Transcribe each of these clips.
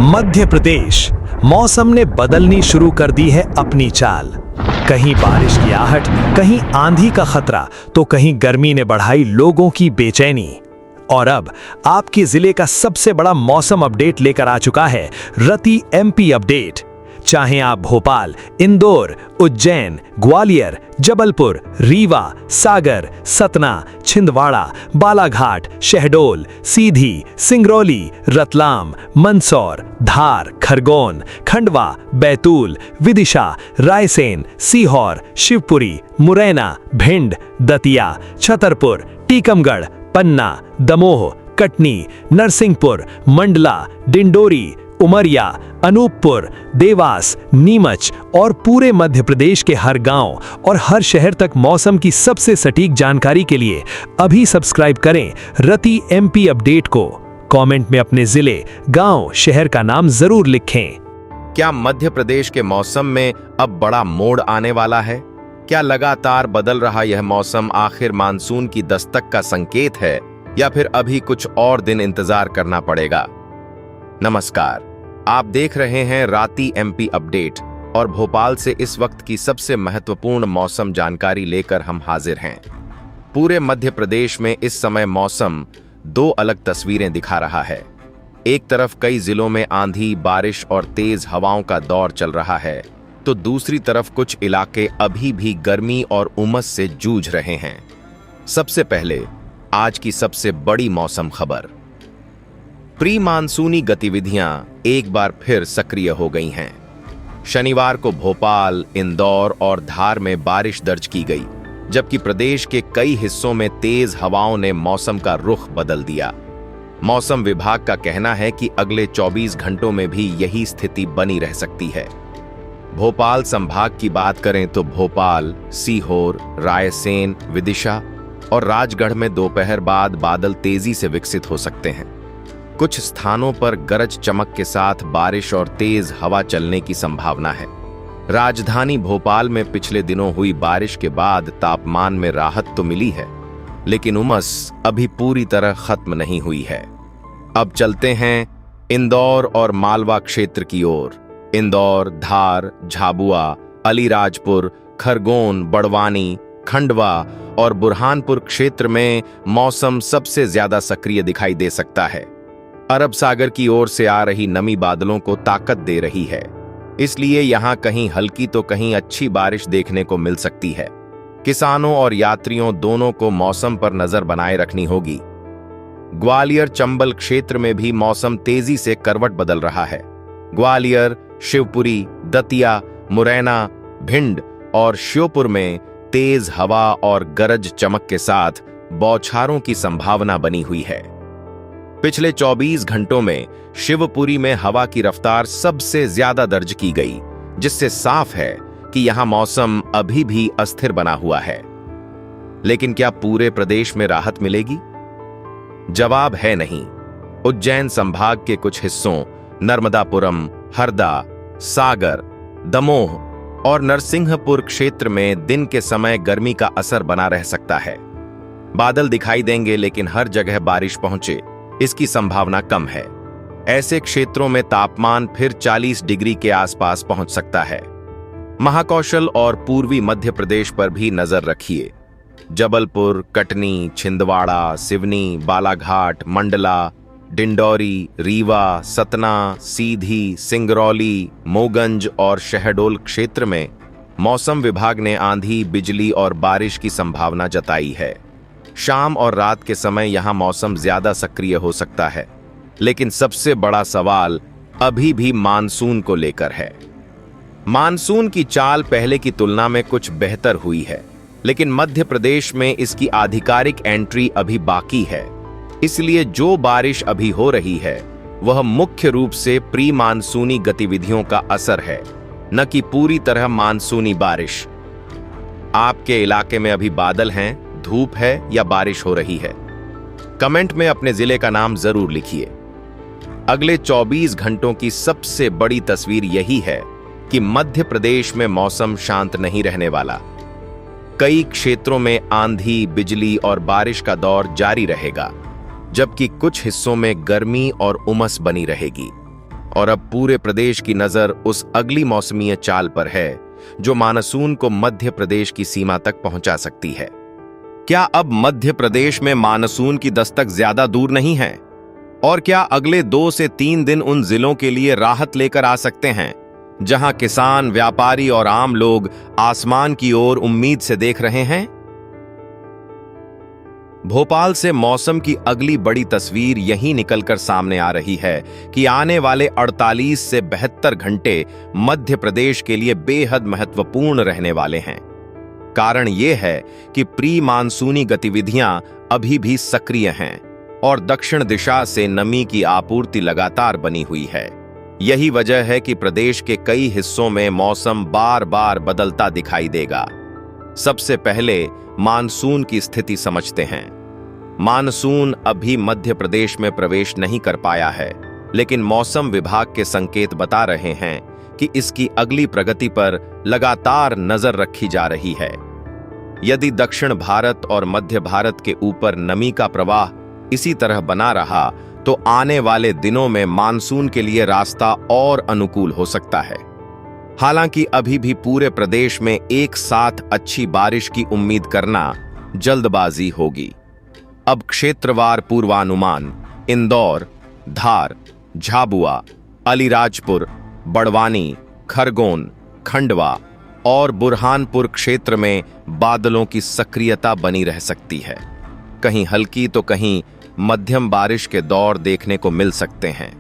मध्य प्रदेश मौसम ने बदलनी शुरू कर दी है अपनी चाल। कहीं बारिश की आहट, कहीं आंधी का खतरा, तो कहीं गर्मी ने बढ़ाई लोगों की बेचैनी। और अब आपके जिले का सबसे बड़ा मौसम अपडेट लेकर आ चुका है रति एमपी अपडेट। चाहे आप भोपाल, इंदौर, उज्जैन, ग्वालियर, जबलपुर, रीवा, सागर, सतना, छिंदवाड़ा, बालाघाट, शहडोल, सीधी, सिंगरौली, रतलाम, मंदसौर, धार, खरगोन, खंडवा, बैतूल, विदिशा, रायसेन, सीहोर, शिवपुरी, मुरैना, भिंड, दतिया, छतरपुर, टीकमगढ़, पन्ना, दमोह, कटनी, नरसिंहपुर, मंडला, डिंडोरी, उमरिया, अनूपपुर, देवास, नीमच और पूरे मध्य प्रदेश के हर गांव और हर शहर तक मौसम की सबसे सटीक जानकारी के लिए अभी सब्सक्राइब करें रति एमपी अपडेट को। कमेंट में अपने जिले, गांव, शहर का नाम जरूर लिखें। क्या मध्य प्रदेश के मौसम में अब बड़ा मोड़ आने वाला है? क्या लगातार बदल रहा यह मौसम आखिर मानसून की दस्तक का संकेत है, या फिर अभी कुछ और दिन इंतजार करना पड़ेगा? नमस्कार, आप देख रहे हैं राति एमपी अपडेट और भोपाल से इस वक्त की सबसे महत्वपूर्ण मौसम जानकारी लेकर हम हाजिर हैं। पूरे मध्य प्रदेश में इस समय मौसम दो अलग तस्वीरें दिखा रहा है। एक तरफ कई जिलों में आंधी, बारिश और तेज हवाओं का दौर चल रहा है, तो दूसरी तरफ कुछ इलाके अभी भी गर्मी और उमस से जूझ रहे हैं। सबसे पहले आज की सबसे बड़ी मौसम खबर। प्री मानसूनी गतिविधियां एक बार फिर सक्रिय हो गई हैं। शनिवार को भोपाल, इंदौर और धार में बारिश दर्ज की गई, जबकि प्रदेश के कई हिस्सों में तेज हवाओं ने मौसम का रुख बदल दिया। मौसम विभाग का कहना है कि अगले 24 घंटों में भी यही स्थिति बनी रह सकती है। भोपाल संभाग की बात करें तो भोपाल, सीहोर, रायसेन, विदिशा और राजगढ़ में दोपहर बाद बादल तेजी से विकसित हो सकते हैं। कुछ स्थानों पर गरज चमक के साथ बारिश और तेज हवा चलने की संभावना है। राजधानी भोपाल में पिछले दिनों हुई बारिश के बाद तापमान में राहत तो मिली है, लेकिन उमस अभी पूरी तरह खत्म नहीं हुई है। अब चलते हैं इंदौर और मालवा क्षेत्र की ओर। इंदौर, धार, झाबुआ, अलीराजपुर, खरगोन, बड़वानी, खंडवा और बुरहानपुर क्षेत्र में मौसम सबसे ज्यादा सक्रिय दिखाई दे सकता है। अरब सागर की ओर से आ रही नमी बादलों को ताकत दे रही है, इसलिए यहां कहीं हल्की तो कहीं अच्छी बारिश देखने को मिल सकती है। किसानों और यात्रियों दोनों को मौसम पर नजर बनाए रखनी होगी। ग्वालियर, चंबल क्षेत्र में भी मौसम तेजी से करवट बदल रहा है। ग्वालियर, शिवपुरी, दतिया, मुरैना, भिंड और श्योपुर में तेज हवा और गरज चमक के साथ बौछारों की संभावना बनी हुई है। पिछले 24 घंटों में शिवपुरी में हवा की रफ्तार सबसे ज्यादा दर्ज की गई, जिससे साफ है कि यहां मौसम अभी भी अस्थिर बना हुआ है। लेकिन क्या पूरे प्रदेश में राहत मिलेगी? जवाब है नहीं। उज्जैन संभाग के कुछ हिस्सों, नर्मदापुरम, हरदा, सागर, दमोह और नरसिंहपुर क्षेत्र में दिन के समय गर्मी का असर बना रह सकता है। बादल दिखाई देंगे, लेकिन हर जगह बारिश पहुंचे, इसकी संभावना कम है। ऐसे क्षेत्रों में तापमान फिर 40 डिग्री के आसपास पहुंच सकता है। महाकौशल और पूर्वी मध्य प्रदेश पर भी नजर रखिए। जबलपुर, कटनी, छिंदवाड़ा, सिवनी, बालाघाट, मंडला, डिंडौरी, रीवा, सतना, सीधी, सिंगरौली, मोगंज और शहडोल क्षेत्र में मौसम विभाग ने आंधी, बिजली और बारिश की संभावना जताई है। शाम और रात के समय यहां मौसम ज्यादा सक्रिय हो सकता है, लेकिन सबसे बड़ा सवाल अभी भी मानसून को लेकर है। मानसून की चाल पहले की तुलना में कुछ बेहतर हुई है, लेकिन मध्य प्रदेश में इसकी आधिकारिक एंट्री अभी बाकी है। इसलिए जो बारिश अभी हो रही है वह मुख्य रूप से प्री मानसूनी गतिविधियों का असर है, न कि पूरी तरह मानसूनी बारिश। आपके इलाके में अभी बादल हैं, धूप है या बारिश हो रही है? कमेंट में अपने जिले का नाम जरूर लिखिए। अगले 24 घंटों की सबसे बड़ी तस्वीर यही है कि मध्य प्रदेश में मौसम शांत नहीं रहने वाला। कई क्षेत्रों में आंधी, बिजली और बारिश का दौर जारी रहेगा, जबकि कुछ हिस्सों में गर्मी और उमस बनी रहेगी। और अब पूरे प्रदेश की नजर उस अगली मौसमीय चाल पर है जो मानसून को मध्य प्रदेश की सीमा तक पहुंचा सकती है। क्या अब मध्य प्रदेश में मानसून की दस्तक ज्यादा दूर नहीं है? और क्या अगले 2 से 3 दिन उन जिलों के लिए राहत लेकर आ सकते हैं जहां किसान, व्यापारी और आम लोग आसमान की ओर उम्मीद से देख रहे हैं? भोपाल से मौसम की अगली बड़ी तस्वीर यही निकलकर सामने आ रही है कि आने वाले 48 से 72 घंटे मध्य प्रदेश के लिए बेहद महत्वपूर्ण रहने वाले हैं। कारण यह है कि प्री मानसूनी गतिविधियां अभी भी सक्रिय हैं और दक्षिण दिशा से नमी की आपूर्ति लगातार बनी हुई है। यही वजह है कि प्रदेश के कई हिस्सों में मौसम बार बार बदलता दिखाई देगा। सबसे पहले मानसून की स्थिति समझते हैं। मानसून अभी मध्य प्रदेश में प्रवेश नहीं कर पाया है, लेकिन मौसम विभाग के संकेत बता रहे हैं कि इसकी अगली प्रगति पर लगातार नजर रखी जा रही है। यदि दक्षिण भारत और मध्य भारत के ऊपर नमी का प्रवाह इसी तरह बना रहा तो आने वाले दिनों में मानसून के लिए रास्ता और अनुकूल हो सकता है। हालांकि अभी भी पूरे प्रदेश में एक साथ अच्छी बारिश की उम्मीद करना जल्दबाजी होगी। अब क्षेत्रवार पूर्वानुमान इंदौर, धार, झाबुआ, अलीराजपुर, बड़वानी, खरगोन, खंडवा और बुरहानपुर क्षेत्र में बादलों की सक्रियता बनी रह सकती है। कहीं हल्की तो कहीं मध्यम बारिश के दौर देखने को मिल सकते हैं।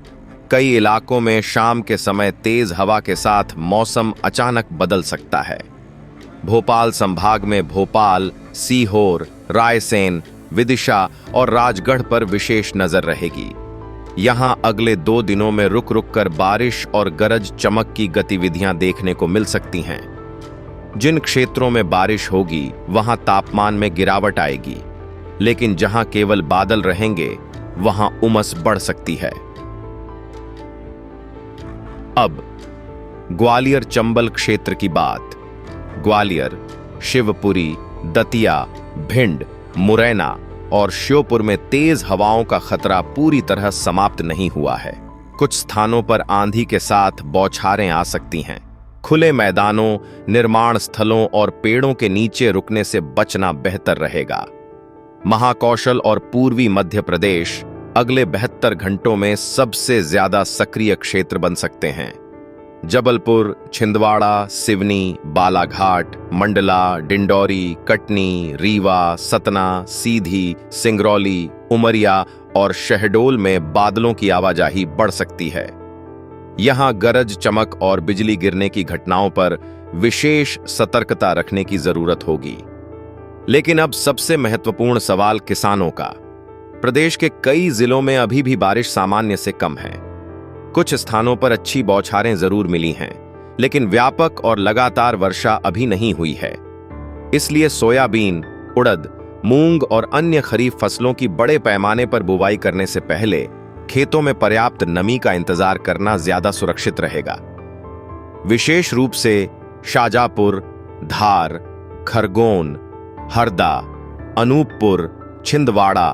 कई इलाकों में शाम के समय तेज हवा के साथ मौसम अचानक बदल सकता है। भोपाल संभाग में भोपाल, सीहोर, रायसेन, विदिशा और राजगढ़ पर विशेष नजर रहेगी। यहां अगले 2 दिनों में रुक रुक कर बारिश और गरज चमक की गतिविधियां देखने को मिल सकती हैं। जिन क्षेत्रों में बारिश होगी वहां तापमान में गिरावट आएगी, लेकिन जहां केवल बादल रहेंगे वहां उमस बढ़ सकती है। अब ग्वालियर चंबल क्षेत्र की बात। ग्वालियर, शिवपुरी, दतिया, भिंड, मुरैना और श्योपुर में तेज हवाओं का खतरा पूरी तरह समाप्त नहीं हुआ है। कुछ स्थानों पर आंधी के साथ बौछारें आ सकती हैं। खुले मैदानों, निर्माण स्थलों और पेड़ों के नीचे रुकने से बचना बेहतर रहेगा। महाकौशल और पूर्वी मध्य प्रदेश अगले 72 घंटों में सबसे ज्यादा सक्रिय क्षेत्र बन सकते हैं। जबलपुर, छिंदवाड़ा, सिवनी, बालाघाट, मंडला, डिंडौरी, कटनी, रीवा, सतना, सीधी, सिंगरौली, उमरिया और शहडोल में बादलों की आवाजाही बढ़ सकती है। यहां गरज चमक और बिजली गिरने की घटनाओं पर विशेष सतर्कता रखने की जरूरत होगी। लेकिन अब सबसे महत्वपूर्ण सवाल किसानों का। प्रदेश के कई जिलों में अभी भी बारिश सामान्य से कम है। कुछ स्थानों पर अच्छी बौछारें जरूर मिली हैं, लेकिन व्यापक और लगातार वर्षा अभी नहीं हुई है। इसलिए सोयाबीन, उड़द, मूंग और अन्य खरीफ फसलों की बड़े पैमाने पर बुवाई करने से पहले खेतों में पर्याप्त नमी का इंतजार करना ज्यादा सुरक्षित रहेगा। विशेष रूप से शाजापुर, धार, खरगोन, हरदा, अनूपपुर, छिंदवाड़ा,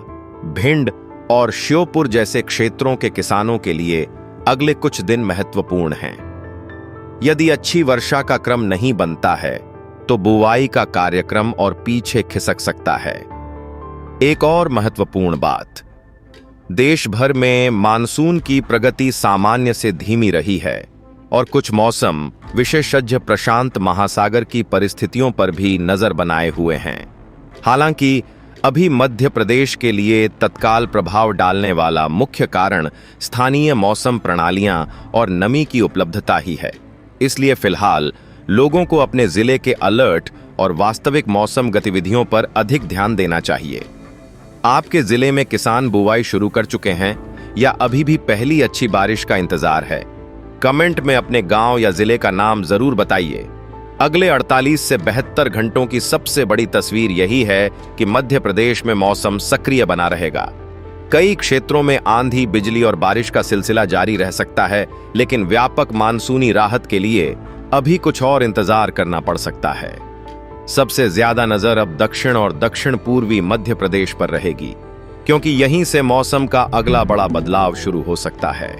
भिंड और श्योपुर जैसे क्षेत्रों के किसानों के लिए अगले कुछ दिन महत्वपूर्ण हैं। यदि अच्छी वर्षा का क्रम नहीं बनता है तो बुवाई का कार्यक्रम और पीछे खिसक सकता है। एक और महत्वपूर्ण बात, देश भर में मानसून की प्रगति सामान्य से धीमी रही है और कुछ मौसम विशेषज्ञ प्रशांत महासागर की परिस्थितियों पर भी नजर बनाए हुए हैं। हालांकि अभी मध्य प्रदेश के लिए तत्काल प्रभाव डालने वाला मुख्य कारण स्थानीय मौसम प्रणालियां और नमी की उपलब्धता ही है। इसलिए फिलहाल लोगों को अपने जिले के अलर्ट और वास्तविक मौसम गतिविधियों पर अधिक ध्यान देना चाहिए। आपके जिले में किसान बुवाई शुरू कर चुके हैं या अभी भी पहली अच्छी बारिश का इंतजार है? कमेंट में अपने गांव या जिले का नाम जरूर बताइए। अगले 48 से 72 घंटों की सबसे बड़ी तस्वीर यही है कि मध्य प्रदेश में मौसम सक्रिय बना रहेगा। कई क्षेत्रों में आंधी, बिजली और बारिश का सिलसिला जारी रह सकता है, लेकिन व्यापक मानसूनी राहत के लिए अभी कुछ और इंतजार करना पड़ सकता है। सबसे ज्यादा नजर अब दक्षिण और दक्षिण पूर्वी मध्य प्रदेश पर रहेगी, क्योंकि यहीं से मौसम का अगला बड़ा बदलाव शुरू हो सकता है।